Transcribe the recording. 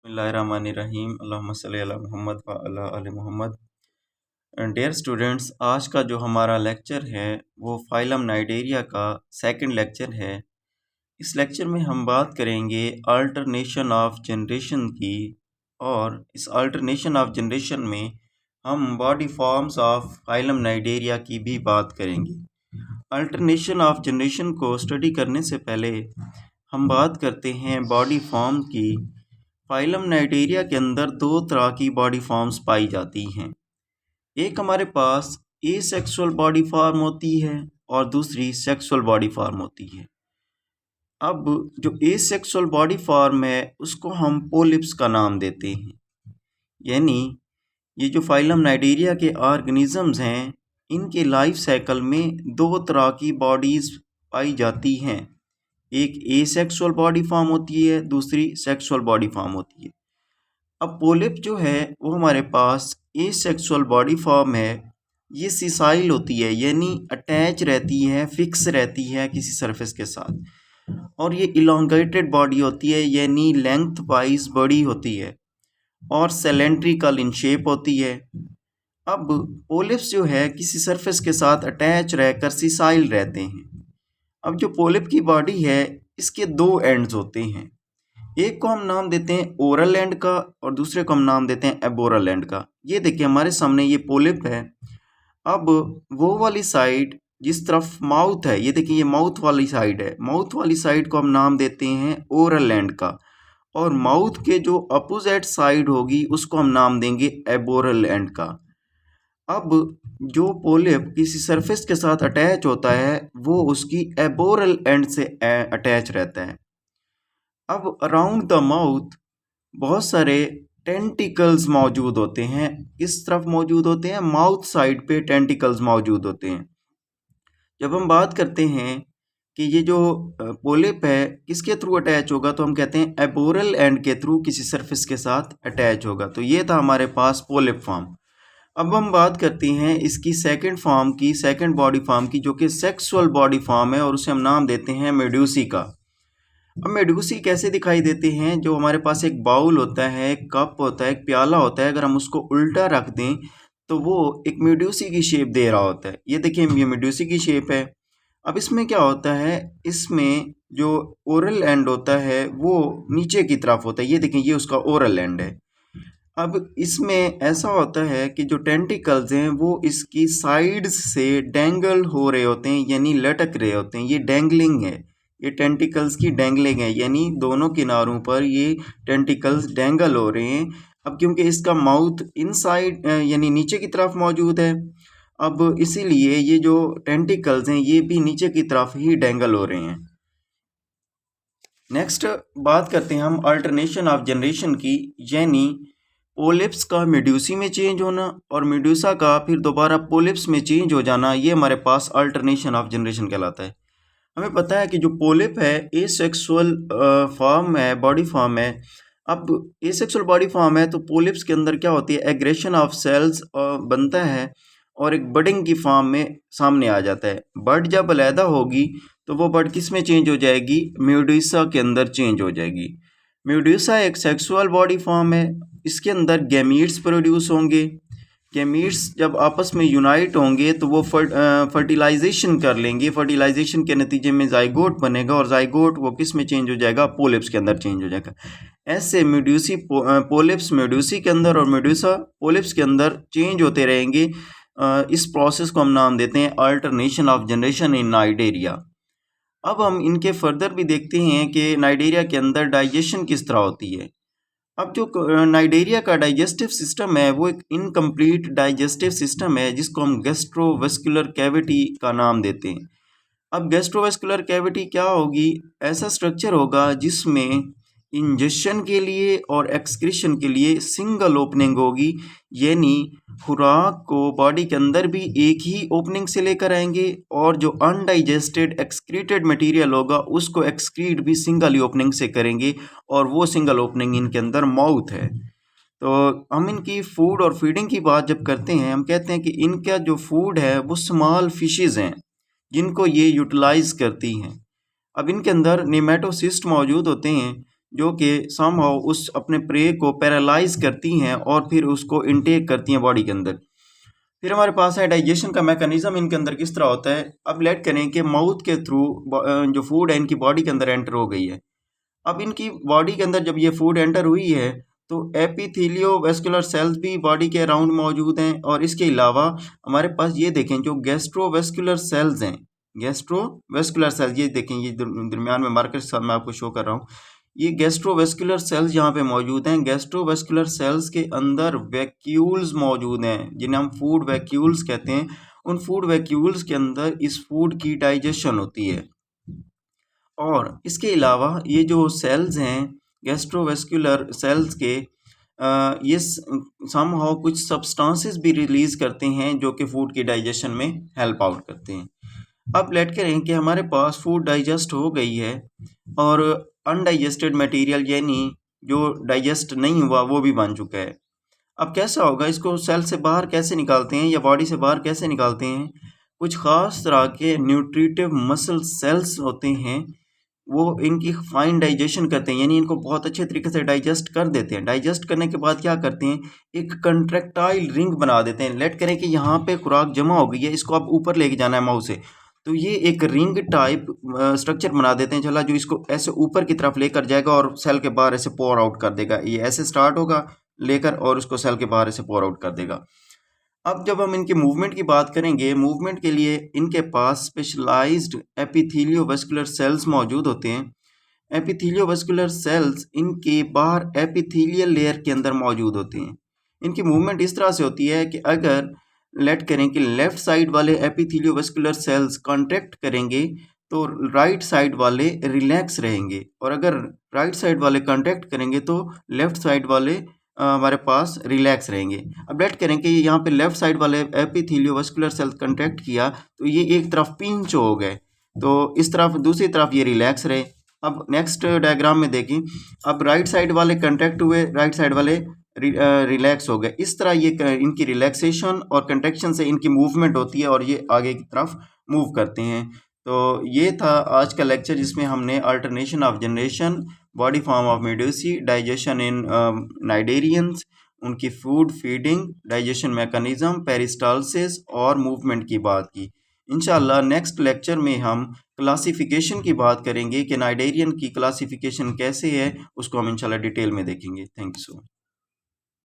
बिस्मिल्लाहिर्रहमानिर्रहीम अल्लाहुम्मा सल्ली अला मुहम्मद व अला आलि मुहम्मद। डियर स्टूडेंट्स, आज का जो हमारा लेक्चर है वो फाइलम नाइडेरिया का सेकंड लेक्चर है। इस लेक्चर में हम बात करेंगे अल्टरनेशन ऑफ जनरेशन की, और इस अल्टरनेशन ऑफ जनरेशन में हम body forms of phylum Cnidaria की भी बात करेंगे। अल्टरनेशन ऑफ जनरेशन को स्टडी करने से पहले हम बात करते हैं बॉडी फॉर्म की। फाइलम नाइडेरिया के अंदर दो तरह की बॉडी फॉर्म्स पाई जाती हैं। एक हमारे पास एसेक्सुअल बॉडी फॉर्म होती है और दूसरी सेक्सुअल बॉडी फॉर्म होती है। अब जो एसेक्सुअल बॉडी फॉर्म है उसको हम पोलिप्स का नाम देते हैं। यानी ये जो फाइलम नाइडेरिया के ऑर्गेनिजम्स हैं, इनके लाइफ साइकिल में दो तरह की बॉडीज़ पाई जाती हैं। एक एसेक्सुअल बॉडी फॉर्म होती है, दूसरी सेक्सुअल बॉडी फॉर्म होती है। अब पोलिप जो है वो हमारे पास एसेक्सुअल बॉडी फॉर्म है। ये सिसाइल होती है, यानी अटैच रहती है, फिक्स रहती है किसी सरफेस के साथ, और ये इलोंगेटेड बॉडी होती है, यानी लेंथ वाइज बड़ी होती है, और सिलेंड्रिकल इन शेप होती है। अब पोलिप्स जो है किसी सरफेस के साथ अटैच रहकर सिसाइल रहते हैं। अब जो पोलिप की बॉडी है इसके दो एंड्स होते हैं। एक को हम नाम देते हैं ओरल एंड का और दूसरे को हम नाम देते हैं एबोरल एंड का। ये देखिए हमारे सामने ये पोलिप है। अब वो वाली साइड जिस तरफ माउथ है, ये देखिए ये माउथ वाली साइड है, माउथ वाली साइड को हम नाम देते हैं ओरल एंड का, और माउथ के जो अपोजिट साइड होगी उसको हम नाम देंगे एबोरल एंड का। अब जो पोलिप किसी सरफेस के साथ अटैच होता है वो उसकी एबोरल एंड से अटैच रहता है। अब अराउंड द माउथ बहुत सारे टेंटिकल्स मौजूद होते हैं। किस तरफ मौजूद होते हैं? माउथ साइड पे टेंटिकल्स मौजूद होते हैं। जब हम बात करते हैं कि ये जो पोलिप है किसके थ्रू अटैच होगा, तो हम कहते हैं एबोरल एंड के थ्रू किसी सरफेस के साथ अटैच होगा। तो ये था हमारे पास पोलिप फॉर्म। अब हम बात करते हैं इसकी सेकंड फॉर्म की, सेकंड बॉडी फॉर्म की, जो कि सेक्सुअल बॉडी फॉर्म है, और उसे हम नाम देते हैं मेडूसी का। अब मेडूसी कैसे दिखाई देते हैं? जो हमारे पास एक बाउल होता है, एक कप होता है, एक प्याला होता है, अगर हम उसको उल्टा रख दें तो वो एक मेडूसी की शेप दे रहा होता है। ये देखिए ये मेडूसी की शेप है। अब इसमें क्या होता है, इसमें जो ओरल एंड होता है वो नीचे की तरफ होता है। ये देखिए ये उसका ओरल एंड है। अब इसमें ऐसा होता है कि जो टेंटिकल्स हैं वो इसकी साइड्स से डेंगल हो रहे होते हैं, यानी लटक रहे होते हैं। ये डेंगलिंग है, ये टेंटिकल्स की डेंगलिंग है, यानी दोनों किनारों पर ये टेंटिकल्स डेंगल हो रहे हैं। अब क्योंकि इसका माउथ इनसाइड यानी नीचे की तरफ मौजूद है, अब इसीलिए ये जो टेंटिकल्स हैं ये भी नीचे की तरफ ही डेंगल हो रहे हैं। नेक्स्ट बात करते हैं हम अल्टरनेशन ऑफ जनरेशन की, यानी पोलिप्स का मेडूसी में चेंज होना और मेडूसा का फिर दोबारा पोलिप्स में चेंज हो जाना। ये हमारे पास अल्टरनेशन ऑफ जनरेशन कहलाता है। हमें पता है कि जो पोलिप है एसेक्सुअल फॉर्म है, बॉडी फॉर्म है। अब एसेक्सुअल बॉडी फॉर्म है तो पोलिप्स के अंदर क्या होती है, एग्रेशन ऑफ सेल्स बनता है और एक बडिंग की फॉर्म में सामने आ जाता है। बड जब अलहदा होगी तो वो बड किस में चेंज हो जाएगी? मेडूसा के अंदर चेंज हो जाएगी। मेडूसा एक सेक्सुअल बॉडी फॉर्म है। इसके अंदर गैमीट्स प्रोड्यूस होंगे। गैमीट्स जब आपस में यूनाइट होंगे तो वो फर्टिलाइजेशन कर लेंगे। फर्टिलाइजेशन के नतीजे में जाइगोट बनेगा, और जाइगोट वो किस में चेंज हो जाएगा? पोलिप्स के अंदर चेंज हो जाएगा। ऐसे मेडूसी पोलिप्स मेडूसी के अंदर और मेडूसा पोलिप्स के अंदर चेंज होते रहेंगे। इस प्रोसेस को हम नाम देते हैं alternation of generation in Cnidaria. अब हम इनके फर्दर भी देखते हैं कि नाइडेरिया के अंदर डाइजेशन किस तरह होती है। अब जो नाइडेरिया का डाइजेस्टिव सिस्टम है वो एक इनकम्प्लीट डाइजेस्टिव सिस्टम है, जिसको हम गैस्ट्रोवेस्कुलर कैविटी का नाम देते हैं। अब गैस्ट्रोवेस्कुलर कैविटी क्या होगी? ऐसा स्ट्रक्चर होगा जिसमें इंजेक्शन के लिए और एक्सक्रीशन के लिए सिंगल ओपनिंग होगी, यानी खुराक को बॉडी के अंदर भी एक ही ओपनिंग से लेकर आएंगे, और जो अनडाइजेस्टेड एक्सक्रीटेड मटेरियल होगा उसको एक्सक्रीट भी सिंगल ही ओपनिंग से करेंगे, और वो सिंगल ओपनिंग इनके अंदर माउथ है। तो हम इनकी फूड और फीडिंग की बात जब करते हैं, हम कहते हैं कि इनका जो फूड है वो स्मॉल फिशेज़ हैं जिनको ये यूटिलाइज करती हैं। अब इनके अंदर नेमेटोसिस्ट मौजूद होते हैं जो कि समहाउ उस अपने प्रे को पैरालाइज करती हैं और फिर उसको इनटेक करती हैं बॉडी के अंदर। फिर हमारे पास है डाइजेशन का मैकेनिज्म इनके अंदर किस तरह होता है। अब लेट करें कि माउथ के थ्रू जो फूड है इनकी बॉडी के अंदर एंटर हो गई है। अब इनकी बॉडी के अंदर जब ये फूड एंटर हुई है तो एपिथेलियोवेस्कुलर सेल्स भी बॉडी के अराउंड मौजूद हैं, और इसके अलावा हमारे पास ये देखें जो गैस्ट्रोवेस्कुलर सेल्स हैं, गैस्ट्रोवेस्कुलर सेल्स ये देखें, ये दरमियान में मार्कर साथ मैं आपको शो कर रहा हूँ, ये गैस्ट्रोवेस्कुलर सेल्स यहाँ पे मौजूद हैं। गैस्ट्रोवेस्कुलर सेल्स के अंदर वैक्यूल्स मौजूद हैं जिन्हें हम फूड वैक्यूल्स कहते हैं। उन फूड वैक्यूल्स के अंदर इस फूड की डाइजेशन होती है। और इसके अलावा ये जो सेल्स हैं गैस्ट्रोवेस्कुलर सेल्स के ये समहाउ कुछ सब्सटेंसेस भी रिलीज करते हैं जो कि फूड की डाइजेशन में हेल्प आउट करते हैं। अब लेट करें कि हमारे पास फूड डाइजेस्ट हो गई है और अनडाइजेस्टेड मटेरियल यानी जो डाइजेस्ट नहीं हुआ वो भी बन चुका है। अब कैसा होगा, इसको सेल से बाहर कैसे निकालते हैं या बॉडी से बाहर कैसे निकालते हैं। कुछ ख़ास तरह के न्यूट्रिटिव मसल सेल्स होते हैं, वो इनकी फाइन डाइजेशन करते हैं, यानी इनको बहुत अच्छे तरीके से डाइजेस्ट कर देते हैं। डाइजेस्ट करने के बाद क्या करते हैं, एक कंट्रैक्टाइल रिंग बना देते हैं। लेट करें कि यहाँ पे खुराक जमा हो गई है, इसको आप ऊपर लेके जाना है माउथ से, तो ये एक रिंग टाइप स्ट्रक्चर बना देते हैं चला, जो इसको ऐसे ऊपर की तरफ लेकर जाएगा और सेल के बाहर ऐसे पोर आउट कर देगा। ये ऐसे स्टार्ट होगा लेकर और उसको सेल के बाहर ऐसे पोर आउट कर देगा। अब जब हम इनके मूवमेंट की बात करेंगे, मूवमेंट के लिए इनके पास स्पेशलाइज्ड एपिथेलियोवेस्कुलर सेल्स मौजूद होते हैं। एपिथेलियोवेस्कुलर सेल्स इनके बाहर एपिथेलियल लेयर के अंदर मौजूद होते हैं। इनकी मूवमेंट इस तरह से होती है कि अगर लेट करें कि लेफ्ट साइड वाले एपिथेलियोवेस्कुलर सेल्स कॉन्ट्रैक्ट करेंगे तो राइट साइड वाले रिलैक्स रहेंगे, और अगर राइट साइड वाले कॉन्ट्रैक्ट करेंगे तो लेफ्ट साइड वाले हमारे पास रिलैक्स रहेंगे। अब लेट करें कि यहाँ पे लेफ्ट साइड वाले एपिथेलियोवेस्कुलर सेल कॉन्ट्रैक्ट किया तो ये एक तरफ पिंच हो गए, तो इस तरफ दूसरी तरफ ये रिलैक्स रहे। अब नेक्स्ट डायग्राम में देखें, अब राइट साइड वाले कॉन्ट्रैक्ट हुए, राइट साइड वाले रिलैक्स हो गए। इस तरह ये इनकी रिलैक्सेशन और कंट्रैक्शन से इनकी मूवमेंट होती है और ये आगे की तरफ मूव करते हैं। तो ये था आज का लेक्चर जिसमें हमने alternation of generation, body form of medusae, digestion in cnidarians, उनकी food feeding, digestion mechanism, peristalsis और मूवमेंट की बात की। इंशाल्लाह नेक्स्ट लेक्चर में हम क्लासिफिकेशन की बात करेंगे कि नाइडेरियन की क्लासिफिकेशन कैसे है, उसको हम इंशाल्लाह डिटेल में देखेंगे। Thank you so much.